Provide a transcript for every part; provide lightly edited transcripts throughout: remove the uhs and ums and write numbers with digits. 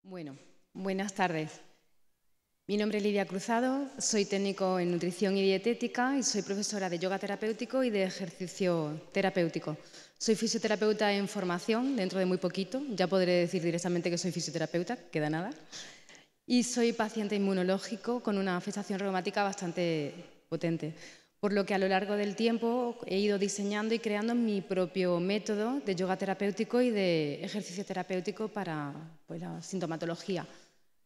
Bueno, buenas tardes. Mi nombre es Lidia Cruzado, soy técnico en nutrición y dietética y soy profesora de yoga terapéutico y de ejercicio terapéutico. Soy fisioterapeuta en formación, dentro de muy poquito, ya podré decir directamente que soy fisioterapeuta, queda nada. Y soy paciente inmunológico con una afectación reumática bastante potente, por lo que a lo largo del tiempo he ido diseñando y creando mi propio método de yoga terapéutico y de ejercicio terapéutico para la sintomatología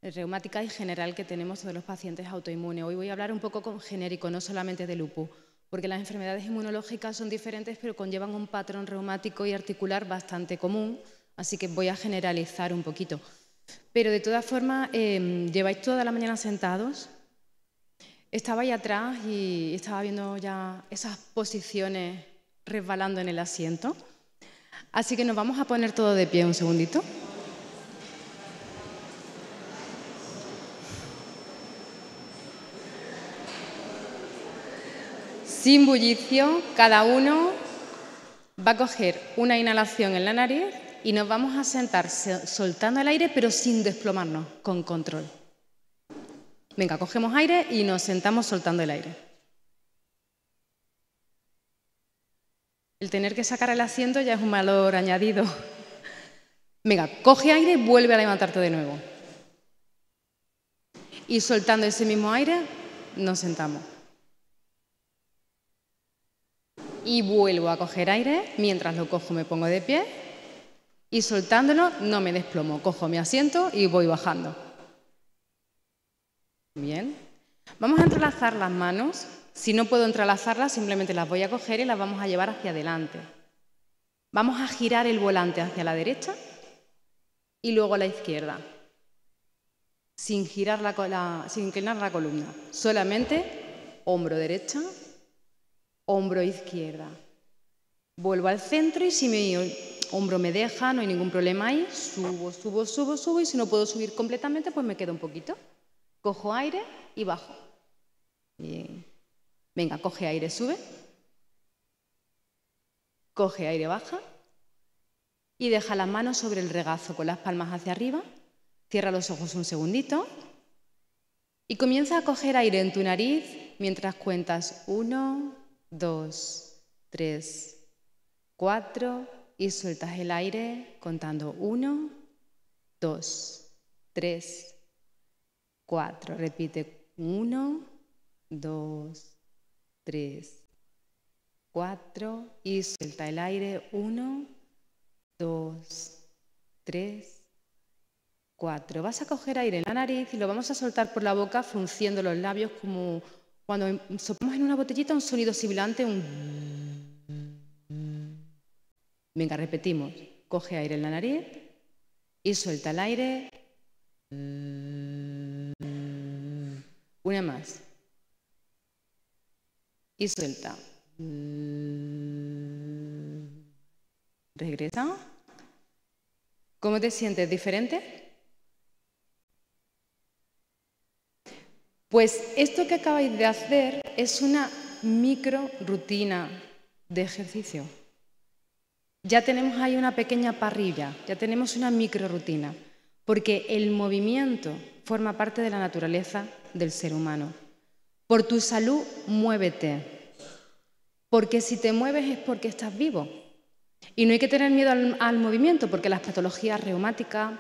reumática y general que tenemos todos los pacientes autoinmunes. Hoy voy a hablar un poco con genérico, no solamente de lupus, porque las enfermedades inmunológicas son diferentes, pero conllevan un patrón reumático y articular bastante común, así que voy a generalizar un poquito. Pero de todas formas, lleváis toda la mañana sentados. Estaba ahí atrás y estaba viendo ya esas posiciones resbalando en el asiento. Así que nos vamos a poner todo de pie un segundito. Sin bullicio, cada uno va a coger una inhalación en la nariz y nos vamos a sentar soltando el aire, pero sin desplomarnos, con control. Venga, cogemos aire y nos sentamos soltando el aire. El tener que sacar el asiento ya es un valor añadido. Venga, coge aire y vuelve a levantarte de nuevo. Y soltando ese mismo aire, nos sentamos. Y vuelvo a coger aire, mientras lo cojo me pongo de pie y soltándolo no me desplomo, cojo mi asiento y voy bajando. Bien. Vamos a entrelazar las manos. Si no puedo entrelazarlas, simplemente las voy a coger y las vamos a llevar hacia adelante. Vamos a girar el volante hacia la derecha y luego a la izquierda, sin inclinar la columna. Solamente hombro derecha, hombro izquierda. Vuelvo al centro y si mi hombro me deja, no hay ningún problema ahí, subo, subo, subo, subo y si no puedo subir completamente, pues me quedo un poquito. Cojo aire y bajo. Bien. Venga, coge aire, sube. Coge aire, baja. Y deja las manos sobre el regazo con las palmas hacia arriba. Cierra los ojos un segundito. Y comienza a coger aire en tu nariz mientras cuentas 1, 2, 3, 4 y sueltas el aire contando 1, 2, 3, 4. Repite 1, 2, 3, 4 y suelta el aire 1, 2, 3, 4. Vas a coger aire en la nariz y lo vamos a soltar por la boca frunciendo los labios como cuando soplamos en una botellita un sonido sibilante, Venga, repetimos. Coge aire en la nariz y suelta el aire. Una más. Y suelta. Regresa. ¿Cómo te sientes? ¿Diferente? Pues esto que acabáis de hacer es una micro rutina de ejercicio. Ya tenemos ahí una pequeña parrilla, ya tenemos una micro rutina, porque el movimiento forma parte de la naturaleza del ser humano. Por tu salud, muévete, porque si te mueves es porque estás vivo. Y no hay que tener miedo al movimiento, porque las patologías reumáticas,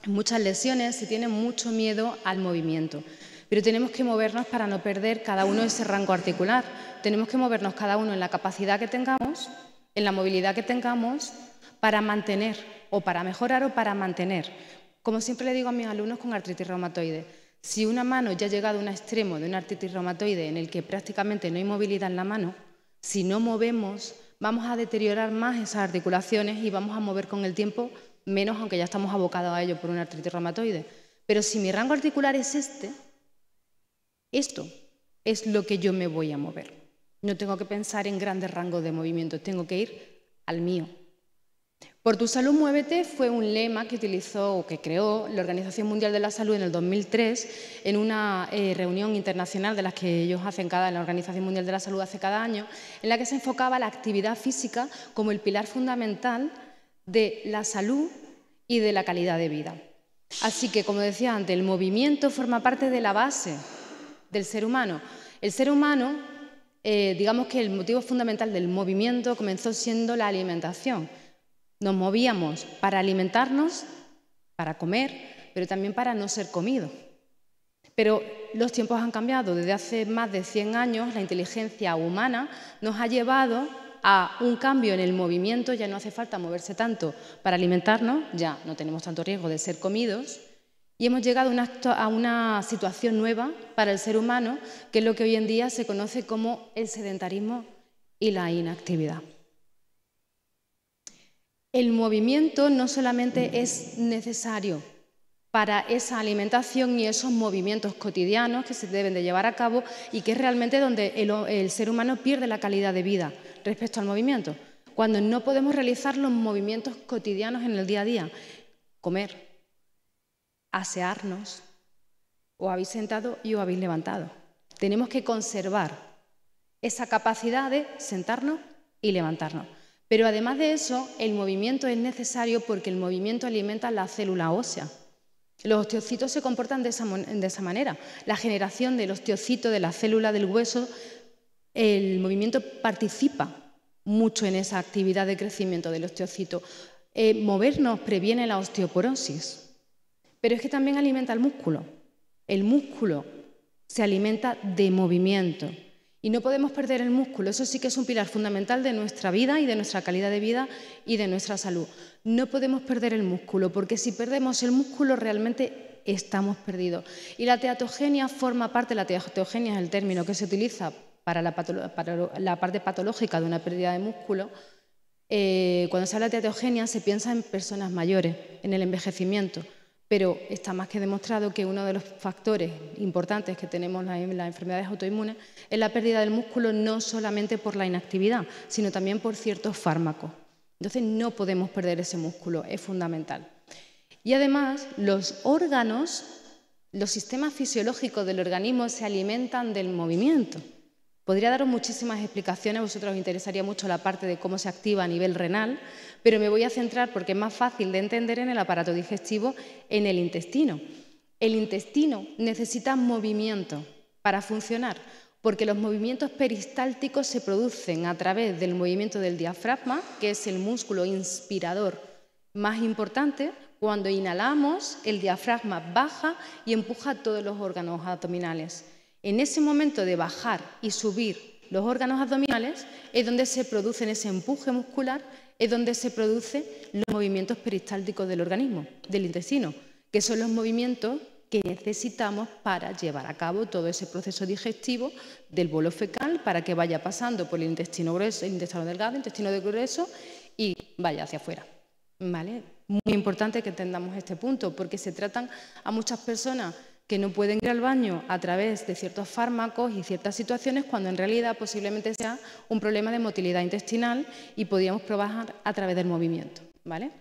muchas lesiones, se tienen mucho miedo al movimiento. Pero tenemos que movernos para no perder cada uno ese rango articular. Tenemos que movernos cada uno en la capacidad que tengamos, en la movilidad que tengamos, para mantener, o para mejorar o para mantener. Como siempre le digo a mis alumnos con artritis reumatoide, si una mano ya ha llegado a un extremo de una artritis reumatoide en el que prácticamente no hay movilidad en la mano, si no movemos, vamos a deteriorar más esas articulaciones y vamos a mover con el tiempo menos, aunque ya estamos abocados a ello por una artritis reumatoide. Pero si mi rango articular es esto es lo que yo me voy a mover. No tengo que pensar en grandes rangos de movimiento, tengo que ir al mío. Por tu salud, muévete fue un lema que utilizó o que creó la Organización Mundial de la Salud en el 2003 en una reunión internacional de las que ellos hacen la Organización Mundial de la Salud hace cada año, en la que se enfocaba la actividad física como el pilar fundamental de la salud y de la calidad de vida. Así que, como decía antes, el movimiento forma parte de la base del ser humano. El ser humano, digamos que el motivo fundamental del movimiento comenzó siendo la alimentación. Nos movíamos para alimentarnos, para comer, pero también para no ser comidos. Pero los tiempos han cambiado. Desde hace más de 100 años, la inteligencia humana nos ha llevado a un cambio en el movimiento. Ya no hace falta moverse tanto para alimentarnos, ya no tenemos tanto riesgo de ser comidos. Y hemos llegado a una situación nueva para el ser humano, que es lo que hoy en día se conoce como el sedentarismo y la inactividad. El movimiento no solamente es necesario para esa alimentación y esos movimientos cotidianos que se deben de llevar a cabo y que es realmente donde el ser humano pierde la calidad de vida respecto al movimiento. Cuando no podemos realizar los movimientos cotidianos en el día a día, comer, asearnos, os habéis sentado y os habéis levantado. Tenemos que conservar esa capacidad de sentarnos y levantarnos. Pero además de eso, el movimiento es necesario porque el movimiento alimenta la célula ósea. Los osteocitos se comportan de esa manera. La generación del osteocito, de la célula del hueso, el movimiento participa mucho en esa actividad de crecimiento del osteocito. Movernos previene la osteoporosis, pero es que también alimenta el músculo. El músculo se alimenta de movimiento y no podemos perder el músculo. Eso sí que es un pilar fundamental de nuestra vida y de nuestra calidad de vida y de nuestra salud. No podemos perder el músculo, porque si perdemos el músculo realmente estamos perdidos. Y la teatogenia forma parte, la teatogenia es el término que se utiliza para la parte patológica de una pérdida de músculo. Cuando se habla de teatogenia se piensa en personas mayores, en el envejecimiento, pero está más que demostrado que uno de los factores importantes que tenemos en las enfermedades autoinmunes es la pérdida del músculo, no solamente por la inactividad, sino también por ciertos fármacos. Entonces no podemos perder ese músculo, es fundamental. Y además los órganos, los sistemas fisiológicos del organismo se alimentan del movimiento. Podría daros muchísimas explicaciones, a vosotros os interesaría mucho la parte de cómo se activa a nivel renal, pero me voy a centrar, porque es más fácil de entender, en el aparato digestivo, en el intestino. El intestino necesita movimiento para funcionar, porque los movimientos peristálticos se producen a través del movimiento del diafragma, que es el músculo inspirador más importante. Cuando inhalamos, el diafragma baja y empuja todos los órganos abdominales. En ese momento de bajar y subir los órganos abdominales es donde se produce, en ese empuje muscular, es donde se producen los movimientos peristálticos del organismo, del intestino, que son los movimientos que necesitamos para llevar a cabo todo ese proceso digestivo del bolo fecal, para que vaya pasando por el intestino grueso, el intestino delgado, el intestino grueso y vaya hacia afuera. ¿Vale? Muy importante que entendamos este punto, porque se tratan a muchas personas que no pueden ir al baño a través de ciertos fármacos y ciertas situaciones, cuando en realidad posiblemente sea un problema de motilidad intestinal y podríamos trabajar a través del movimiento, ¿vale?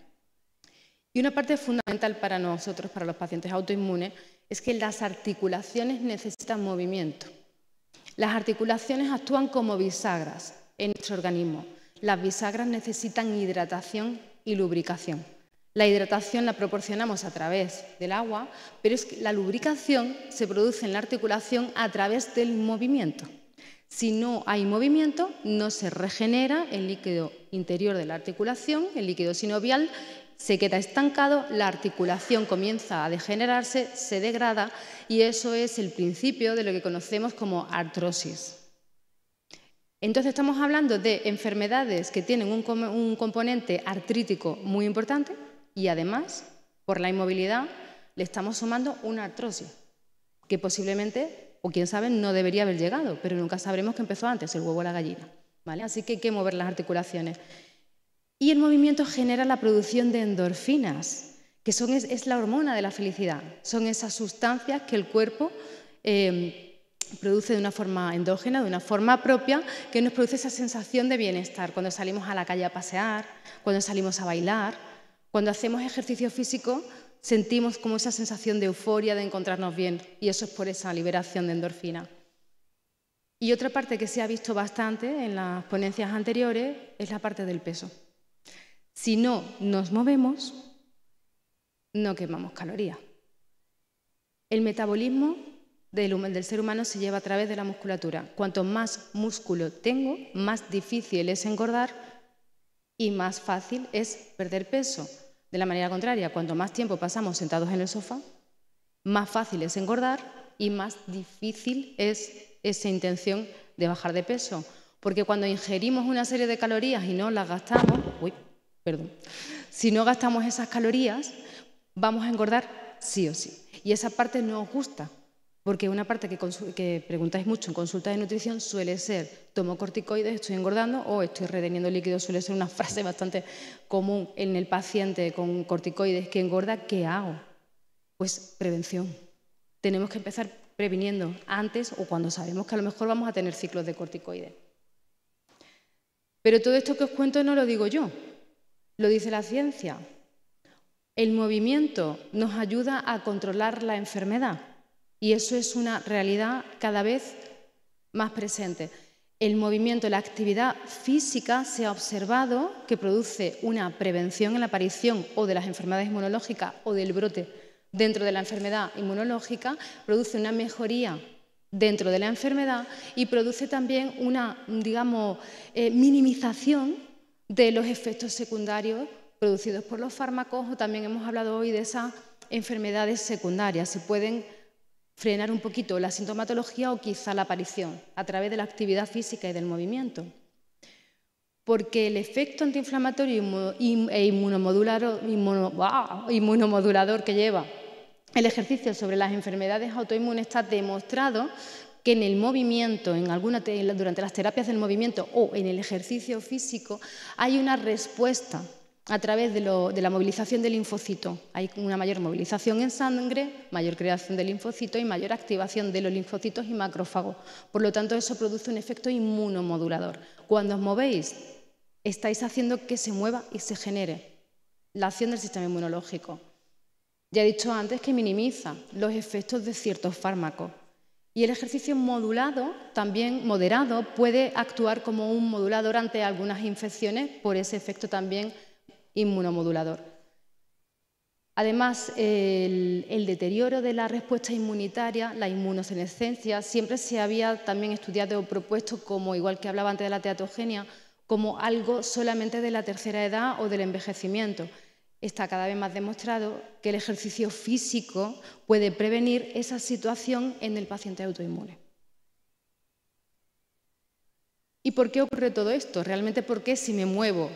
Y una parte fundamental para nosotros, para los pacientes autoinmunes, es que las articulaciones necesitan movimiento. Las articulaciones actúan como bisagras en nuestro organismo. Las bisagras necesitan hidratación y lubricación. La hidratación la proporcionamos a través del agua, pero es que la lubricación se produce en la articulación a través del movimiento. Si no hay movimiento, no se regenera el líquido interior de la articulación, el líquido sinovial, se queda estancado, la articulación comienza a degenerarse, se degrada y eso es el principio de lo que conocemos como artrosis. Entonces estamos hablando de enfermedades que tienen un componente artrítico muy importante y además, por la inmovilidad, le estamos sumando una artrosis que posiblemente, o quién sabe, no debería haber llegado, pero nunca sabremos qué empezó antes, el huevo o la gallina, ¿vale? Así que hay que mover las articulaciones. Y el movimiento genera la producción de endorfinas, que es la hormona de la felicidad. Son esas sustancias que el cuerpo produce de una forma endógena, de una forma propia, que nos produce esa sensación de bienestar cuando salimos a la calle a pasear, cuando salimos a bailar. Cuando hacemos ejercicio físico sentimos como esa sensación de euforia, de encontrarnos bien, y eso es por esa liberación de endorfina. Y otra parte que se ha visto bastante en las ponencias anteriores es la parte del peso. Si no nos movemos, no quemamos calorías. El metabolismo del ser humano se lleva a través de la musculatura. Cuanto más músculo tengo, más difícil es engordar y más fácil es perder peso. De la manera contraria, cuanto más tiempo pasamos sentados en el sofá, más fácil es engordar y más difícil es esa intención de bajar de peso. Porque cuando ingerimos una serie de calorías y no las gastamos, si no gastamos esas calorías, vamos a engordar sí o sí. Y esa parte no os gusta, porque una parte que preguntáis mucho en consulta de nutrición suele ser: tomo corticoides, estoy engordando o estoy reteniendo líquido. Suele ser una frase bastante común en el paciente con corticoides que engorda. ¿Qué hago? Pues prevención. Tenemos que empezar previniendo antes o cuando sabemos que a lo mejor vamos a tener ciclos de corticoides. Pero todo esto que os cuento no lo digo yo, lo dice la ciencia. El movimiento nos ayuda a controlar la enfermedad y eso es una realidad cada vez más presente. El movimiento, la actividad física se ha observado que produce una prevención en la aparición o de las enfermedades inmunológicas o del brote dentro de la enfermedad inmunológica, produce una mejoría dentro de la enfermedad y produce también una, minimización de los efectos secundarios producidos por los fármacos, o también hemos hablado hoy de esas enfermedades secundarias. Se pueden frenar un poquito la sintomatología o quizá la aparición a través de la actividad física y del movimiento. Porque el efecto antiinflamatorio e inmunomodulador que lleva el ejercicio sobre las enfermedades autoinmunes está demostrado que en el movimiento, durante las terapias del movimiento o en el ejercicio físico, hay una respuesta a través de la movilización del linfocito. Hay una mayor movilización en sangre, mayor creación de linfocitos y mayor activación de los linfocitos y macrófagos. Por lo tanto, eso produce un efecto inmunomodulador. Cuando os movéis, estáis haciendo que se mueva y se genere la acción del sistema inmunológico. Ya he dicho antes que minimiza los efectos de ciertos fármacos. Y el ejercicio modulado, también moderado, puede actuar como un modulador ante algunas infecciones por ese efecto también inmunomodulador. Además, el deterioro de la respuesta inmunitaria, la inmunosenescencia, siempre se había también estudiado o propuesto como, igual que hablaba antes de la teratogenia, como algo solamente de la tercera edad o del envejecimiento. Está cada vez más demostrado que el ejercicio físico puede prevenir esa situación en el paciente autoinmune. ¿Y por qué ocurre todo esto? Realmente, ¿por qué si me muevo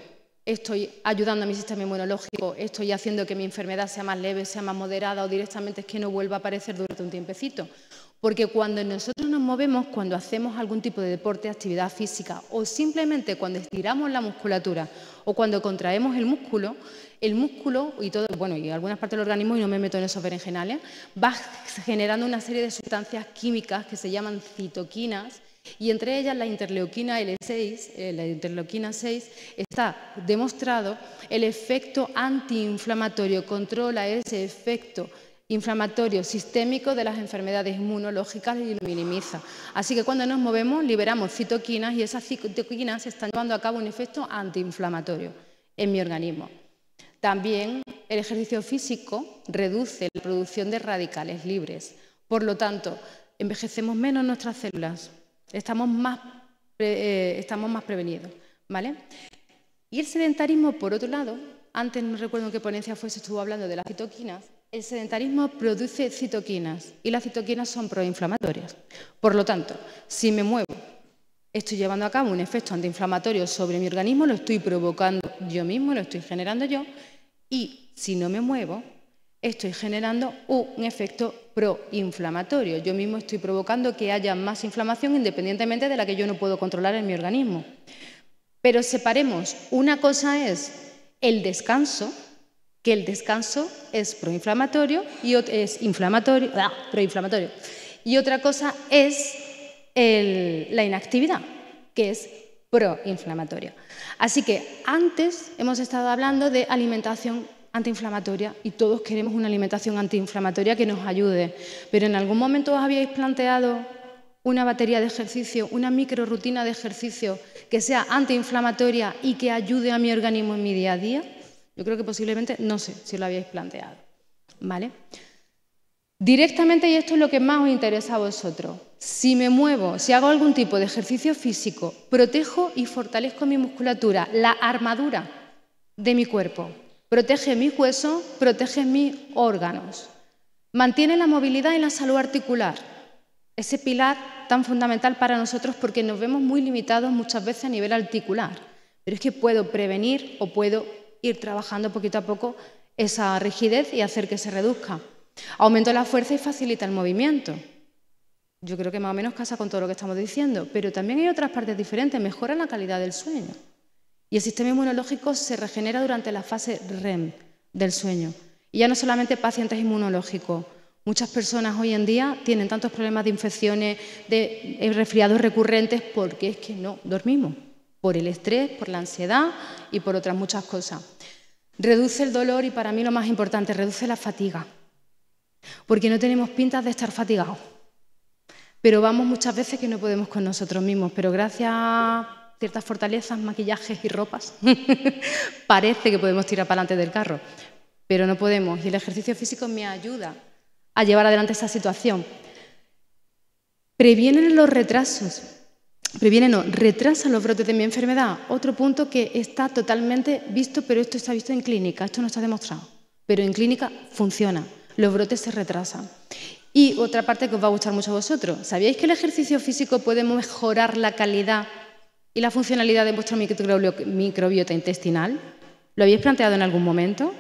estoy ayudando a mi sistema inmunológico, estoy haciendo que mi enfermedad sea más leve, sea más moderada o directamente es que no vuelva a aparecer durante un tiempecito? Porque cuando nosotros nos movemos, cuando hacemos algún tipo de deporte, actividad física o simplemente cuando estiramos la musculatura o cuando contraemos el músculo y algunas partes del organismo, y no me meto en esos berenjenales, va generando una serie de sustancias químicas que se llaman citoquinas. Y entre ellas la interleuquina L6, la interleuquina 6, está demostrado el efecto antiinflamatorio, controla ese efecto inflamatorio sistémico de las enfermedades inmunológicas y lo minimiza. Así que cuando nos movemos liberamos citoquinas y esas citoquinas están llevando a cabo un efecto antiinflamatorio en mi organismo. También el ejercicio físico reduce la producción de radicales libres. Por lo tanto, envejecemos menos nuestras células. Estamos más prevenidos, ¿vale? Y el sedentarismo, por otro lado, antes no recuerdo en qué ponencia fue, se estuvo hablando de las citoquinas. El sedentarismo produce citoquinas y las citoquinas son proinflamatorias. Por lo tanto, si me muevo, estoy llevando a cabo un efecto antiinflamatorio sobre mi organismo, lo estoy provocando yo mismo, lo estoy generando yo, y si no me muevo, estoy generando un efecto proinflamatorio. Yo mismo estoy provocando que haya más inflamación independientemente de la que yo no puedo controlar en mi organismo. Pero separemos, una cosa es el descanso, que el descanso es proinflamatorio y proinflamatorio. Y otra cosa es la inactividad, que es proinflamatoria. Así que antes hemos estado hablando de alimentación antiinflamatoria y todos queremos una alimentación antiinflamatoria que nos ayude. Pero ¿en algún momento os habíais planteado una batería de ejercicio, una microrutina de ejercicio que sea antiinflamatoria y que ayude a mi organismo en mi día a día? Yo creo que posiblemente, no sé si lo habíais planteado. ¿Vale? Directamente, y esto es lo que más os interesa a vosotros, si me muevo, si hago algún tipo de ejercicio físico, protejo y fortalezco mi musculatura, la armadura de mi cuerpo, protege mis huesos, protege mis órganos, mantiene la movilidad y la salud articular, ese pilar tan fundamental para nosotros porque nos vemos muy limitados muchas veces a nivel articular, pero es que puedo prevenir o puedo ir trabajando poquito a poco esa rigidez y hacer que se reduzca. Aumento la fuerza y facilita el movimiento. Yo creo que más o menos casa con todo lo que estamos diciendo, pero también hay otras partes diferentes, mejora la calidad del sueño. Y el sistema inmunológico se regenera durante la fase REM del sueño. Y ya no solamente pacientes inmunológicos, muchas personas hoy en día tienen tantos problemas de infecciones, de resfriados recurrentes, porque es que no dormimos, por el estrés, por la ansiedad y por otras muchas cosas. Reduce el dolor y para mí lo más importante, reduce la fatiga. Porque no tenemos pintas de estar fatigados, pero vamos muchas veces que no podemos con nosotros mismos, pero gracias a ciertas fortalezas, maquillajes y ropas, parece que podemos tirar para adelante del carro, pero no podemos, y el ejercicio físico me ayuda a llevar adelante esa situación. Previenen los retrasos, retrasan los brotes de mi enfermedad, otro punto que está totalmente visto, pero esto está visto en clínica, esto no está demostrado, pero en clínica funciona. Los brotes se retrasan. Y otra parte que os va a gustar mucho a vosotros. ¿Sabíais que el ejercicio físico puede mejorar la calidad y la funcionalidad de vuestro microbiota intestinal? ¿Lo habéis planteado en algún momento?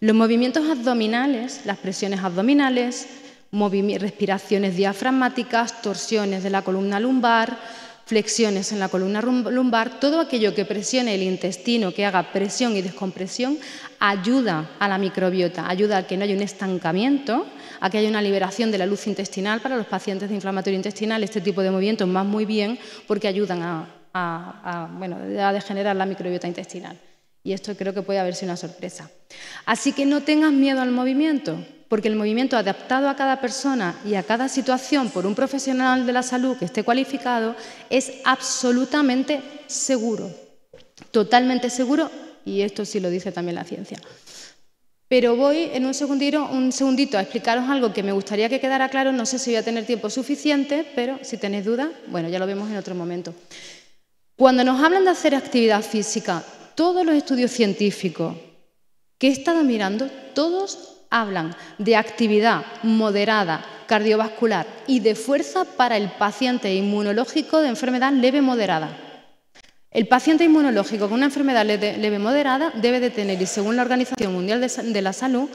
Los movimientos abdominales, las presiones abdominales, respiraciones diafragmáticas, torsiones de la columna lumbar, flexiones en la columna lumbar, todo aquello que presione el intestino, que haga presión y descompresión, ayuda a la microbiota, ayuda a que no haya un estancamiento, a que haya una liberación de la luz intestinal para los pacientes de inflamatorio intestinal. Este tipo de movimientos más muy bien porque ayudan a degenerar la microbiota intestinal. Y esto creo que puede haber sido una sorpresa. Así que no tengas miedo al movimiento, porque el movimiento adaptado a cada persona y a cada situación por un profesional de la salud que esté cualificado es absolutamente seguro, totalmente seguro, y esto sí lo dice también la ciencia. Pero voy en un segundito a explicaros algo que me gustaría que quedara claro, no sé si voy a tener tiempo suficiente, pero si tenéis dudas, bueno, ya lo vemos en otro momento. Cuando nos hablan de hacer actividad física, todos los estudios científicos que he estado mirando, todos hablan de actividad moderada, cardiovascular y de fuerza para el paciente inmunológico de enfermedad leve moderada. El paciente inmunológico con una enfermedad leve moderada debe de tener, y según la Organización Mundial de la Salud,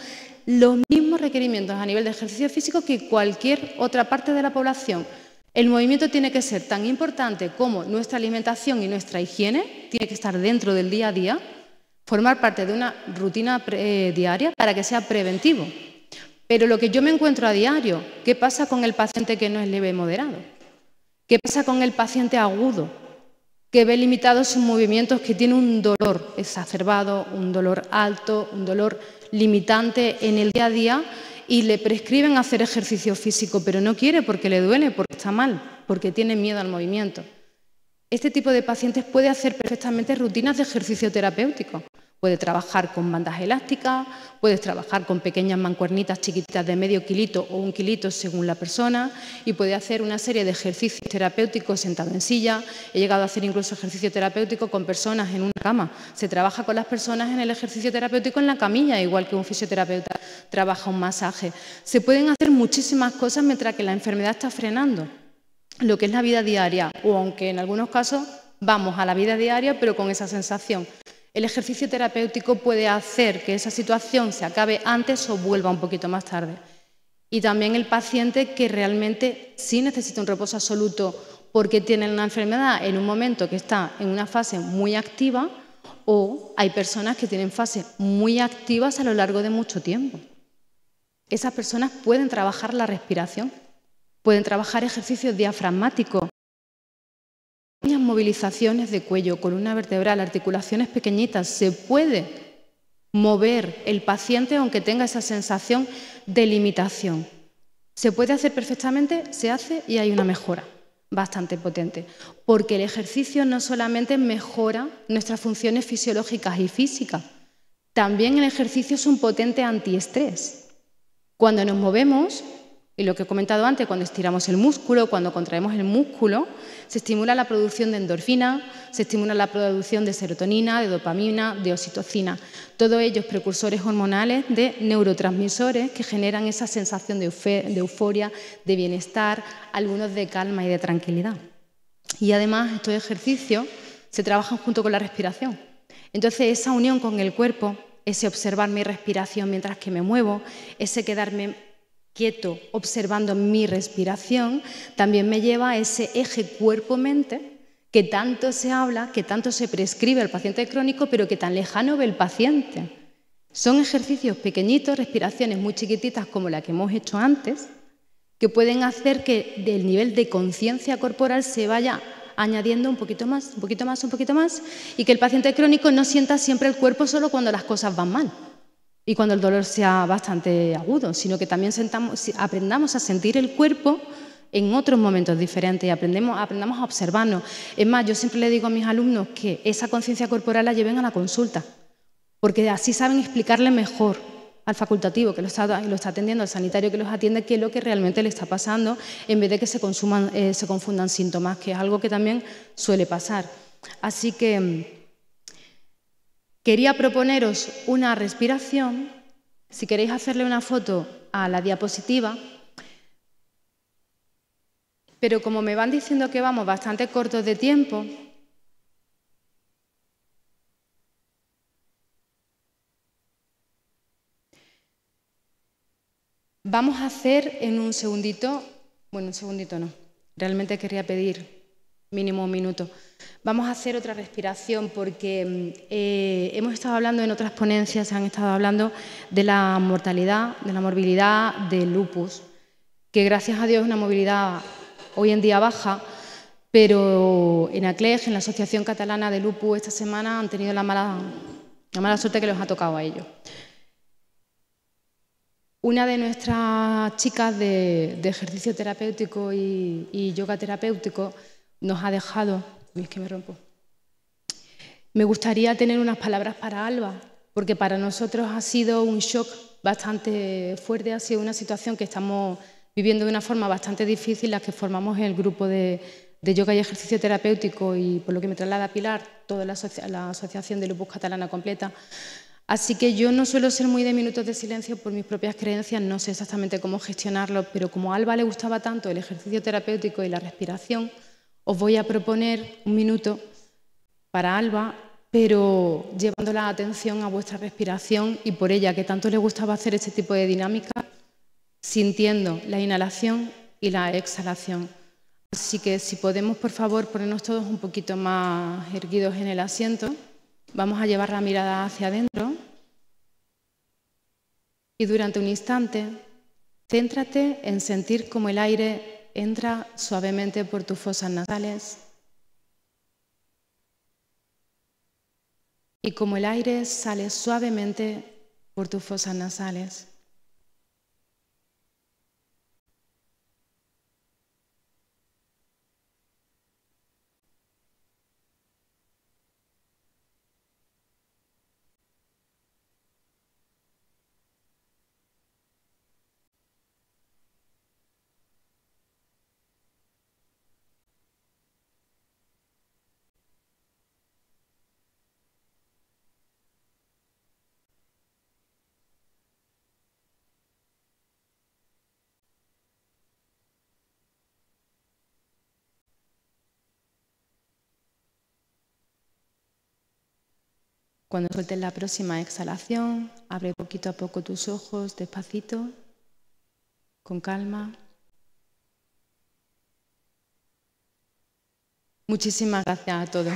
los mismos requerimientos a nivel de ejercicio físico que cualquier otra parte de la población. El movimiento tiene que ser tan importante como nuestra alimentación y nuestra higiene, tiene que estar dentro del día a día, formar parte de una rutina diaria para que sea preventivo. Pero lo que yo me encuentro a diario, ¿qué pasa con el paciente que no es leve moderado? ¿Qué pasa con el paciente agudo, que ve limitados sus movimientos, que tiene un dolor exacerbado, un dolor alto, un dolor limitante en el día a día y le prescriben hacer ejercicio físico, pero no quiere porque le duele, porque está mal, porque tiene miedo al movimiento? Este tipo de pacientes puede hacer perfectamente rutinas de ejercicio terapéutico. Puede trabajar con bandas elásticas, puedes trabajar con pequeñas mancuernitas chiquititas de medio kilito o 1 kilito según la persona y puede hacer una serie de ejercicios terapéuticos sentado en silla. He llegado a hacer incluso ejercicio terapéutico con personas en una cama. Se trabaja con las personas en el ejercicio terapéutico en la camilla, igual que un fisioterapeuta trabaja un masaje. Se pueden hacer muchísimas cosas mientras que la enfermedad está frenando lo que es la vida diaria, o aunque en algunos casos vamos a la vida diaria pero con esa sensación. El ejercicio terapéutico puede hacer que esa situación se acabe antes o vuelva un poquito más tarde. Y también el paciente que realmente sí necesita un reposo absoluto porque tiene una enfermedad en un momento que está en una fase muy activa, o hay personas que tienen fases muy activas a lo largo de mucho tiempo. Esas personas pueden trabajar la respiración, pueden trabajar ejercicios diafragmáticos, movilizaciones de cuello, columna vertebral, articulaciones pequeñitas. Se puede mover el paciente aunque tenga esa sensación de limitación. Se puede hacer perfectamente, se hace y hay una mejora bastante potente, porque el ejercicio no solamente mejora nuestras funciones fisiológicas y físicas, también el ejercicio es un potente antiestrés. Cuando nos movemos, y lo que he comentado antes, cuando estiramos el músculo, cuando contraemos el músculo, se estimula la producción de endorfina, se estimula la producción de serotonina, de dopamina, de oxitocina. Todos ellos precursores hormonales de neurotransmisores que generan esa sensación de euforia, de bienestar, algunos de calma y de tranquilidad. Y además estos ejercicios se trabajan junto con la respiración. Entonces esa unión con el cuerpo, ese observar mi respiración mientras que me muevo, ese quedarme quieto observando mi respiración, también me lleva a ese eje cuerpo-mente que tanto se habla, que tanto se prescribe al paciente crónico, pero que tan lejano ve el paciente. Son ejercicios pequeñitos, respiraciones muy chiquititas como la que hemos hecho antes, que pueden hacer que el nivel de conciencia corporal se vaya añadiendo un poquito más, un poquito más, un poquito más, y que el paciente crónico no sienta siempre el cuerpo solo cuando las cosas van mal y cuando el dolor sea bastante agudo, sino que también aprendamos a sentir el cuerpo en otros momentos diferentes y aprendamos a observarnos. Es más, yo siempre le digo a mis alumnos que esa conciencia corporal la lleven a la consulta, porque así saben explicarle mejor al facultativo que lo está atendiendo, al sanitario que los atiende, qué es lo que realmente le está pasando, en vez de que se confundan síntomas, que es algo que también suele pasar. Así que quería proponeros una respiración. Si queréis hacerle una foto a la diapositiva, pero como me van diciendo que vamos bastante cortos de tiempo, vamos a hacer en un segundito, bueno, un segundito no, realmente quería pedir mínimo un minuto. Vamos a hacer otra respiración porque hemos estado hablando en otras ponencias, se han estado hablando de la mortalidad, de la morbilidad del lupus, que gracias a Dios es una movilidad hoy en día baja, pero en ACLEG, en la Asociación Catalana de Lupus, esta semana han tenido la mala suerte que les ha tocado a ellos. Una de nuestras chicas de ejercicio terapéutico y yoga terapéutico nos ha dejado. Es que me rompo. Me gustaría tener unas palabras para Alba, porque para nosotros ha sido un shock bastante fuerte, ha sido una situación que estamos viviendo de una forma bastante difícil, las que formamos el grupo de yoga y ejercicio terapéutico y por lo que me traslada Pilar, toda la Asociación de Lupus Catalana completa. Así que yo no suelo ser muy de minutos de silencio por mis propias creencias, no sé exactamente cómo gestionarlo, pero como a Alba le gustaba tanto el ejercicio terapéutico y la respiración, os voy a proponer un minuto para Alba, pero llevando la atención a vuestra respiración y por ella, que tanto le gustaba hacer este tipo de dinámica, sintiendo la inhalación y la exhalación. Así que si podemos, por favor, ponernos todos un poquito más erguidos en el asiento. Vamos a llevar la mirada hacia adentro y durante un instante, céntrate en sentir cómo el aire entra suavemente por tus fosas nasales y como el aire sale suavemente por tus fosas nasales. Cuando sueltes la próxima exhalación, abre poquito a poco tus ojos, despacito, con calma. Muchísimas gracias a todos.